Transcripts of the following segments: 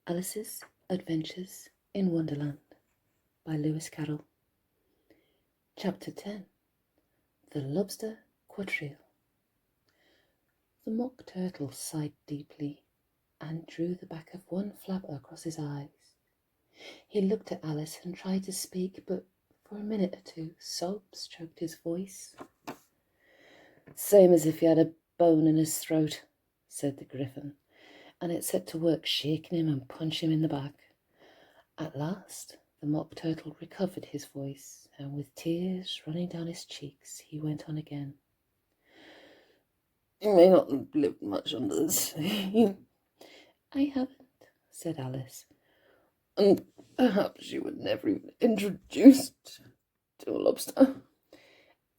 Alice's Adventures in Wonderland by Lewis Carroll. Chapter 10. The Lobster Quadrille. The Mock Turtle sighed deeply and drew the back of one flapper across his eyes. He looked at Alice and tried to speak, but for a minute or two sobs choked his voice. "Same as if he had a bone in his throat," said the Griffin, and it set to work shaking him and punching him in the back. At last the Mock Turtle recovered his voice, and with tears running down his cheeks he went on again. "You may not have lived much under the sea." "I haven't," said Alice. "And perhaps you were never even introduced to a lobster."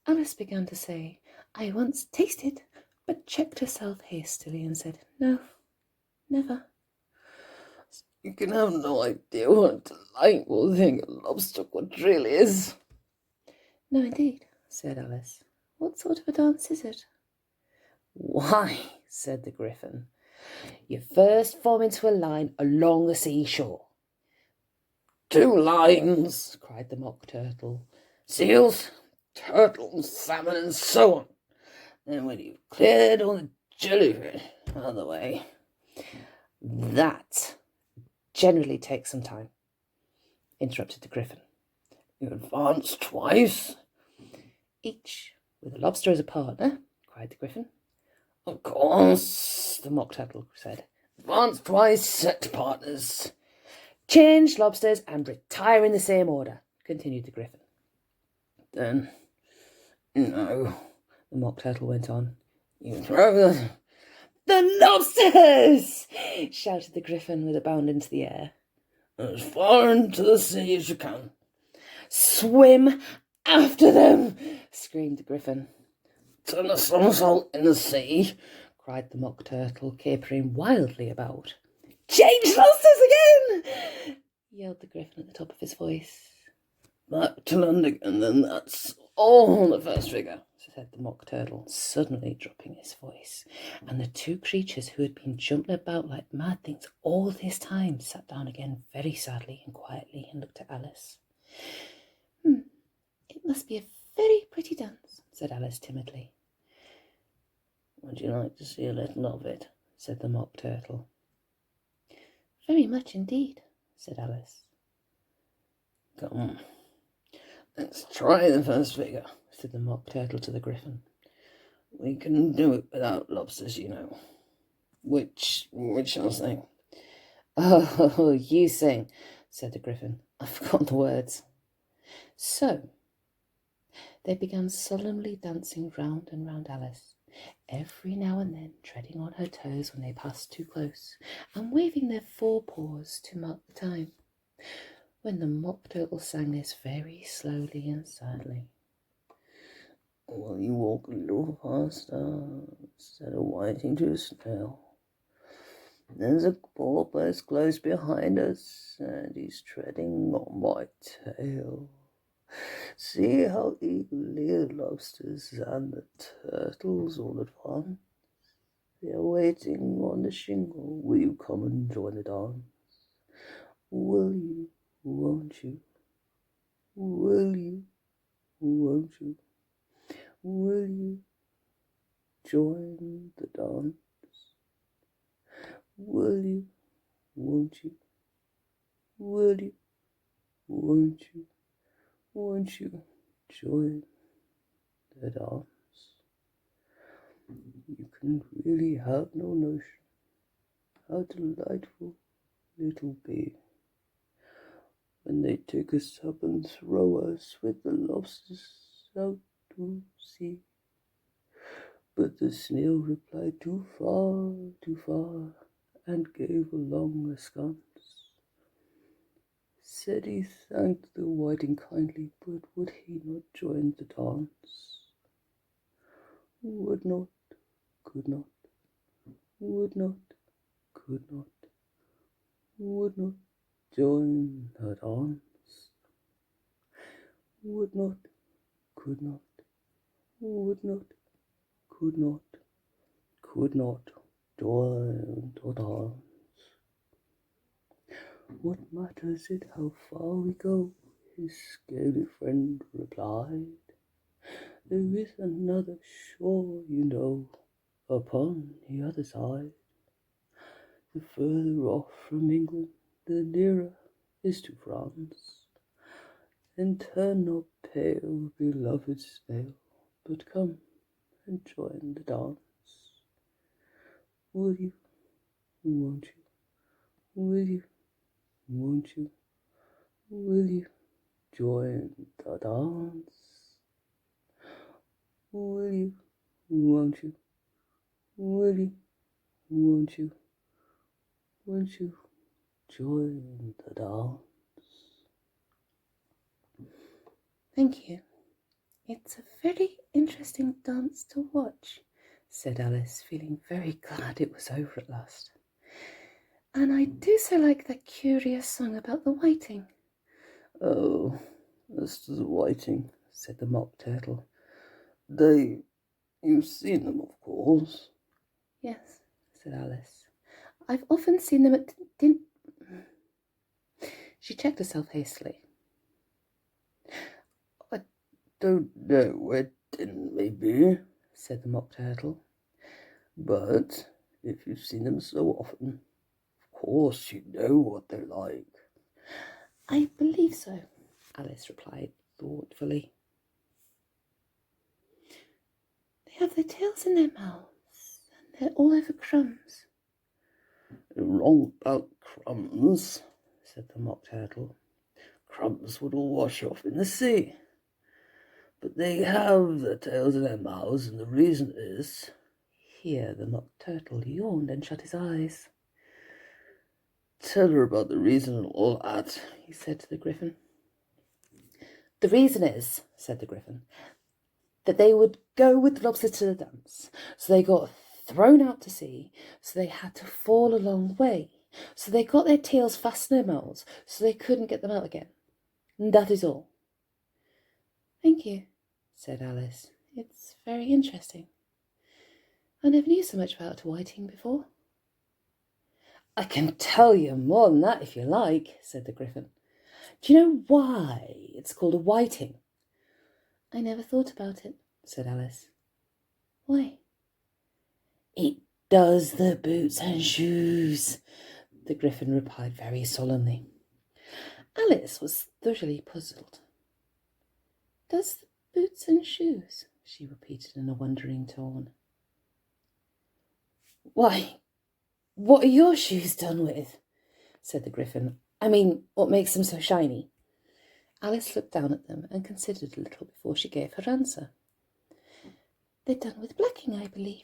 Alice began to say, "I once tasted," but checked herself hastily and said, "No, never." "You can have no idea what a delightful thing a lobster quadrille is." "No, indeed," said Alice. "What sort of a dance is it?" "Why," said the Griffin, "you first form into a line along the seashore." "Two lines," cried the Mock Turtle. "Seals, turtles, salmon, and so on. Then when you've cleared all the jellyfish out of the way, that generally takes some time," interrupted the Griffin. "You advance twice." "Each with a lobster as a partner," cried the Griffin. "Of course," the Mock Turtle said. "Advance twice, set partners." "Change lobsters and retire in the same order," continued the Griffin. "Then, no," the Mock Turtle went on. "You throw the lobsters!" shouted the Griffin with a bound into the air. "As far into the sea as you can." "Swim after them!" screamed the Griffin. "Turn a somersault in the sea," cried the Mock Turtle, capering wildly about. "Change lobsters again!" yelled the Griffin at the top of his voice. "Back to land again, then that's all the first figure," said the Mock Turtle, suddenly dropping his voice, and the two creatures who had been jumping about like mad things all this time sat down again very sadly and quietly and looked at Alice. "It must be a very pretty dance," said Alice timidly. "Would you like to see a little of it?" said the Mock Turtle. "Very much indeed," said Alice. "Come, let's try the first figure," said the Mock Turtle to the Griffin. "We can do it without lobsters, you know. Which shall sing?" "Oh, you sing," said the Griffin. "I've forgotten the words." So they began solemnly dancing round and round Alice, every now and then treading on her toes when they passed too close, and waving their forepaws to mark the time. When the Mock Turtle sang this very slowly and sadly, "Will you walk a little faster instead of waiting to snail? There's a porpoise close behind us, and he's treading on my tail. See how eagerly the lobsters and the turtles all advance. They're waiting on the shingle. Will you come and join the dance? Will you, won't you? Will you, won't you? Will you join the dance? Will you, won't you? Will you, won't you? Won't you join the dance?" You can really have no notion how delightful it'll be when they take us up and throw us with the lobsters out to sea. But the snail replied, too far, and gave a long askance. Said he thanked the whiting kindly, but would he not join the dance? Would not, could not, would not, could not, would not join the dance. Would not, could not, would not, could not, could not join the dance. What matters it how far we go? His scaly friend replied. There is another shore, you know, upon the other side. The further off from England, the nearer is to France. Then turn not pale, beloved snail, but come and join the dance. Will you, won't you, will you, won't you, will you join the dance? Will you, won't you, will you, won't you, won't you join the dance? Thank you. It's a very interesting dance to watch, said Alice, feeling very glad it was over at last. And I do so like that curious song about the whiting. Oh, as to the whiting, said the Mock Turtle. You've seen them, of course. Yes, said Alice. I've often seen them at She checked herself hastily. I don't know where dinner may be, said the Mock Turtle. But if you've seen them so often, of course you know what they're like. I believe so, Alice replied thoughtfully. They have their tails in their mouths, and they're all over crumbs. You're wrong about crumbs, said the Mock Turtle. Crumbs would all wash off in the sea. But they have their tails in their mouths, and the reason is... Here the Mock Turtle yawned and shut his eyes. Tell her about the reason and all that, he said to the Gryphon. The reason is, said the Gryphon, that they would go with the Lobster to the dance. So they got thrown out to sea, so they had to fall a long way. So they got their tails fast in their mouths, so they couldn't get them out again. And that is all. Thank you, said Alice. It's very interesting. I never knew so much about whiting before. I can tell you more than that if you like, said the Gryphon. Do you know why it's called a whiting? I never thought about it, said Alice. Why? It does the boots and shoes, the Gryphon replied very solemnly. Alice was thoroughly puzzled. Does the boots and shoes? She repeated in a wondering tone. Why, what are your shoes done with? Said the Gryphon. I mean, what makes them so shiny? Alice looked down at them and considered a little before she gave her answer. They're done with blacking, I believe.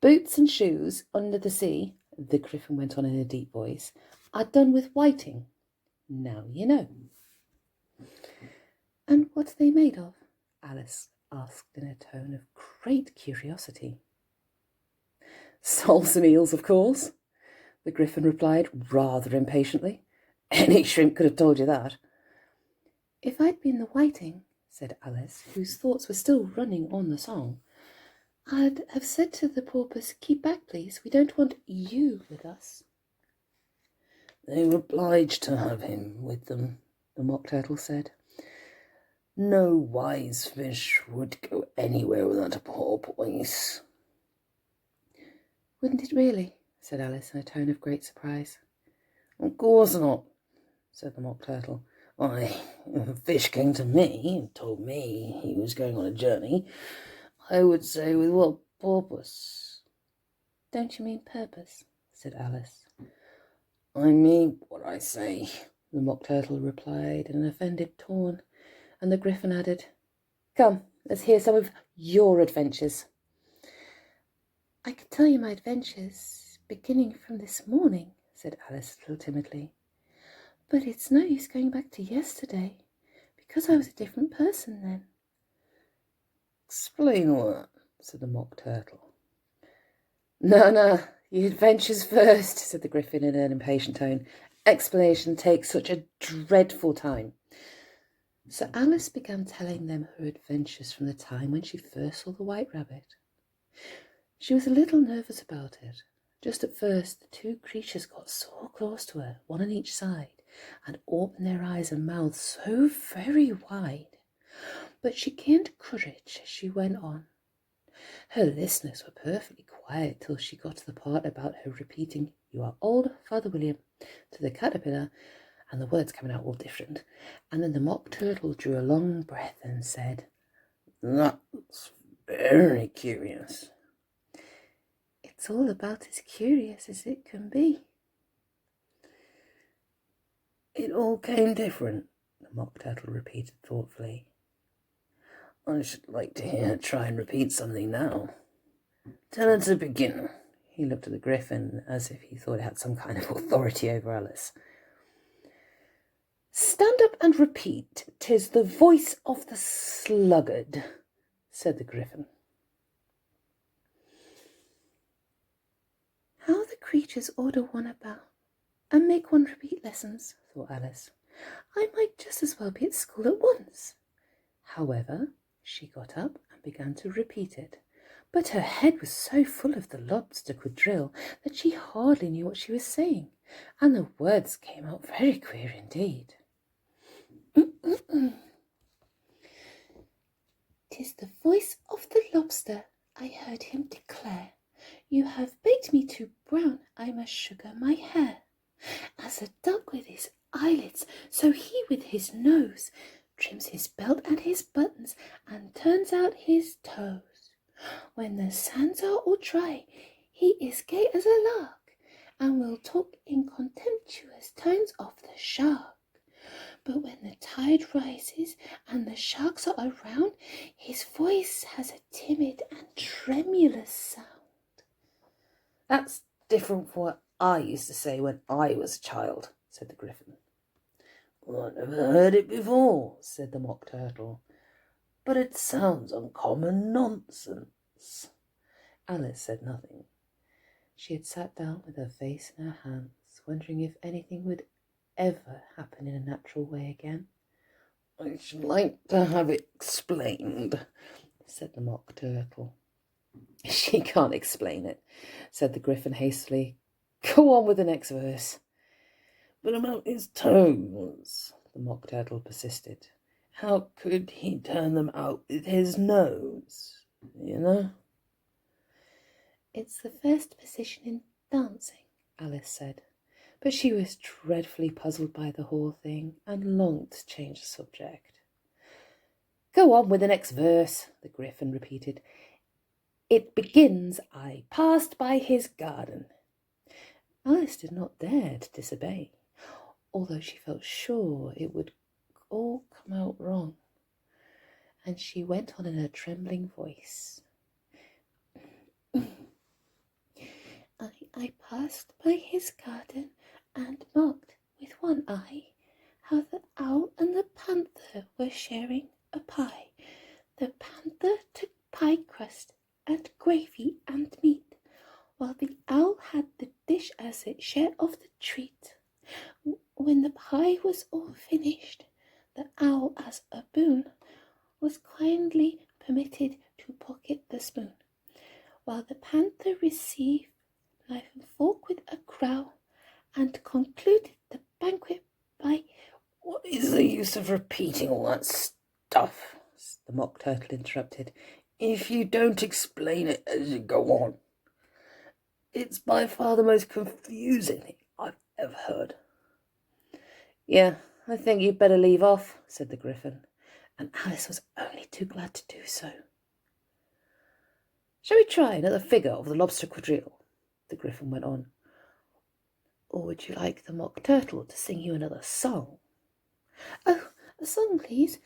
Boots and shoes under the sea, the Gryphon went on in a deep voice, are done with whiting. Now you know. And what are they made of? Alice asked in a tone of great curiosity. Soles and eels, of course, the Gryphon replied rather impatiently. Any shrimp could have told you that. If I'd been the whiting, said Alice, whose thoughts were still running on the song, I'd have said to the porpoise, keep back, please. We don't want you with us. They were obliged to have him with them, the Mock Turtle said. No wise fish would go anywhere without a porpoise. Wouldn't it really? Said Alice in a tone of great surprise. Of course not, said the Mock Turtle. Why, if a fish came to me and told me he was going on a journey, I would say, with what purpose? Don't you mean purpose? Said Alice. I mean what I say, the Mock Turtle replied in an offended tone, and the Gryphon added, Come, let's hear some of your adventures. I could tell you my adventures, beginning from this morning, said Alice a little timidly. But it's no use going back to yesterday, because I was a different person then. Explain all that, said the Mock Turtle. No, your adventures first, said the Gryphon in an impatient tone. Explanation takes such a dreadful time. So Alice began telling them her adventures from the time when she first saw the White Rabbit. She was a little nervous about it, Just at first, the two creatures got so close to her, one on each side, and opened their eyes and mouths so very wide. But she gained courage as she went on. Her listeners were perfectly quiet till she got to the part about her repeating, "You are old, Father William," to the caterpillar, and the words coming out all different. And then the mock turtle drew a long breath and said, "That's very curious." "It's all about as curious as it can be." "It all came different," the mock turtle repeated thoughtfully. "I should like to hear her try and repeat something now. Tell her to begin." He looked at the griffin as if he thought it had some kind of authority over Alice. "Stand up and repeat, 'Tis the voice of the sluggard," said the griffin. "How the creatures order one about and make one repeat lessons," thought Alice. "I might just as well be at school at once." However, she got up and began to repeat it, but her head was so full of the lobster quadrille that she hardly knew what she was saying, and the words came out very queer indeed. "'Tis the voice of the lobster," I heard him declare. "You have baked me too brown, I must sugar my hair. As a duck with his eyelids, so he with his nose trims his belt and his buttons and turns out his toes. When the sands are all dry, he is gay as a lark, and will talk in contemptuous tones of the shark. But when the tide rises and the sharks are around, his voice has a timid and tremulous sound." "That's different from what I used to say when I was a child," said the griffin. "I never heard it before," said the mock turtle, "but it sounds uncommon nonsense." Alice said nothing. She had sat down with her face in her hands, wondering if anything would ever happen in a natural way again. "I should like to have it explained," said the mock turtle. "She can't explain it," said the griffin hastily. "Go on with the next verse." "But about his toes," the mock turtle persisted. "How could he turn them out with his nose, you know?" "It's the first position in dancing," Alice said, but she was dreadfully puzzled by the whole thing and longed to change the subject. "Go on with the next verse," the griffin repeated. "It begins, 'I passed by his garden.'" Alice did not dare to disobey, although she felt sure it would all come out wrong, and she went on in a trembling voice. I passed by his garden and marked with one eye how the owl and the panther were sharing a pie. The panther took pie crust and gravy and meat, while the owl had the dish as its share of the treat. When the pie was all finished, the owl, as a boon, was kindly permitted to pocket the spoon, while the panther received knife and fork with a growl, and concluded the banquet by— "What is the use of repeating all that stuff?" the mock turtle interrupted, "if you don't explain it as you go on. It's by far the most confusing thing I've ever heard." "Yeah, I think you'd better leave off," said the griffin, and Alice was only too glad to do so. "Shall we try another figure of the lobster quadrille?" the griffin went on. "Or would you like the mock turtle to sing you another song?" "Oh, a song, please,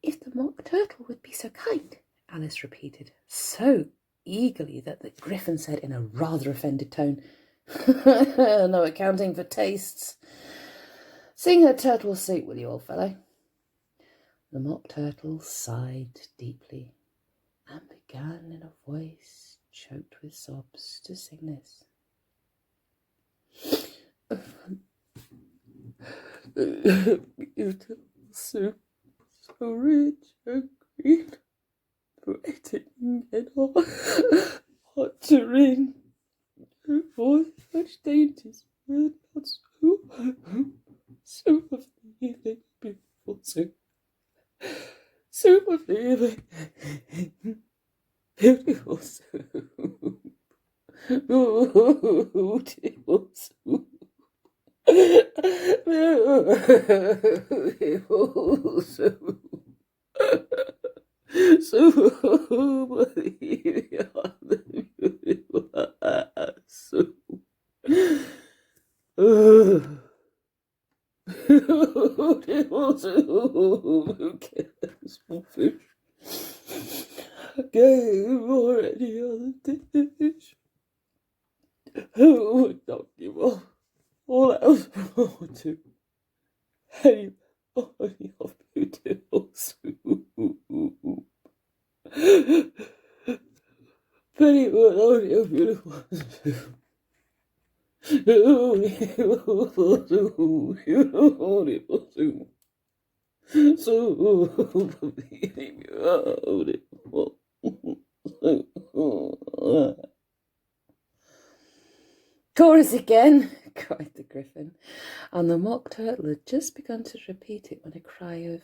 if the mock turtle would be so kind," Alice repeated, so eagerly that the griffin said in a rather offended tone, "No accounting for tastes. Sing her turtle suit, will you, old fellow?" The mock turtle sighed deeply and began in a voice choked with sobs to sing this. "Beautiful soup, so rich and green, waiting in hot to ring. for such dainties, but not so, so of the evening, beautiful soup, soup of the evening, beautiful soup, beautiful soup. Beautiful soup. So beautiful soup. Small fish. Gave or any other dish. Who would not give up all else for to any body of beautiful soup? Penny would only a beautiful soup. Beautiful soup, beautiful soup. Soup of the beautiful soup. Chorus again, cried the Gryphon, and the Mock Turtle had just begun to repeat it when a cry of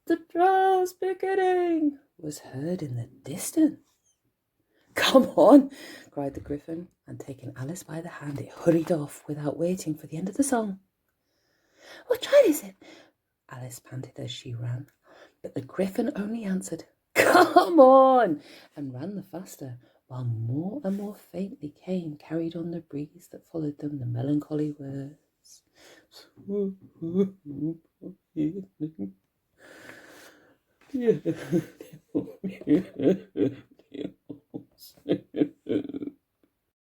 "The trial's beginning" was heard in the distance. "Come on," cried the Gryphon, and taking Alice by the hand, it hurried off without waiting for the end of the song. "What trial is it?" Alice panted as she ran, but the Gryphon only answered, "Come on," and ran the faster, while more and more faintly came, carried on the breeze that followed them, the melancholy words.